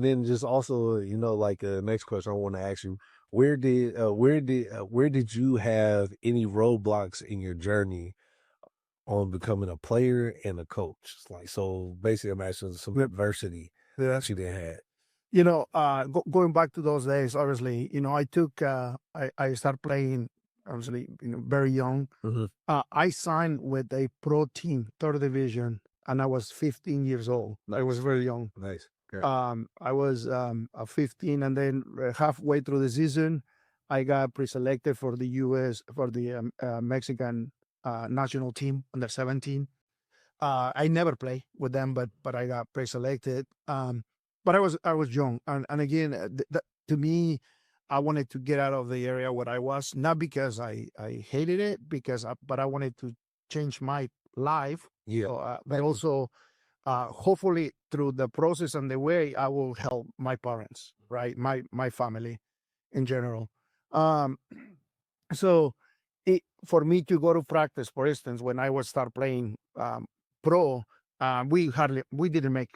and then just also, like next question I want to ask you, where did you have any roadblocks in your journey on becoming a player and a coach? Like, so basically, I'm asking some adversity that you didn't have. Going back to those days, obviously, I started playing, obviously, very young. Mhm. I signed with a pro team, third division, and I was 15 years old. I was very young. Nice. Okay. I was 15, and then halfway through the season, I got pre-selected for the U.S. for the Mexican national team under 17. I never played with them, but I got pre-selected. But I was young, and again, to me, I wanted to get out of the area where I was, not because I hated it, but I wanted to change my life. Yeah. But also, hopefully, through the process and the way, I will help my parents, right, my family in general. Um, so, for me to go to practice, for instance, when I was start playing pro, we didn't make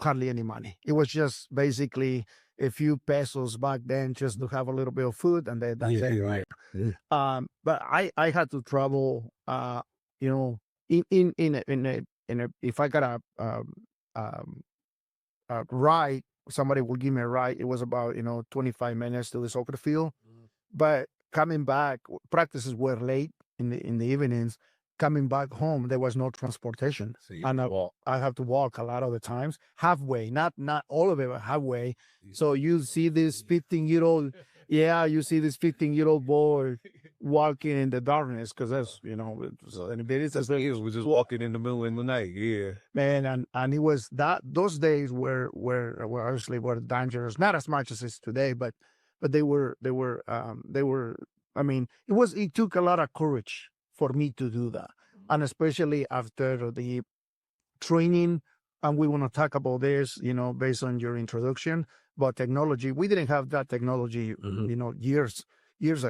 hardly any money. It was just basically a few pesos back then, just to have a little bit of food, and then that's Yeah, it, yeah, right? yeah. But I had to travel, you know, if I got um, a ride, somebody will give me a ride. It was about 25 minutes to the soccer field, but coming back, practices were late in the evenings. Coming back home, there was no transportation, So you and walk. I have to walk a lot of the times, halfway, not all of it, but halfway. So you see this 15-year-old, yeah, you see this 15-year-old boy walking in the darkness, because and it's That's what he was just walking in the middle of the night. Yeah. man, and it was that those days were obviously were dangerous, not as much as it's today, but they were. I mean, it took a lot of courage for me to do that, and especially after the training. And we want to talk about this, based on your introduction. But technology, we didn't have that technology, Mhm. years ago.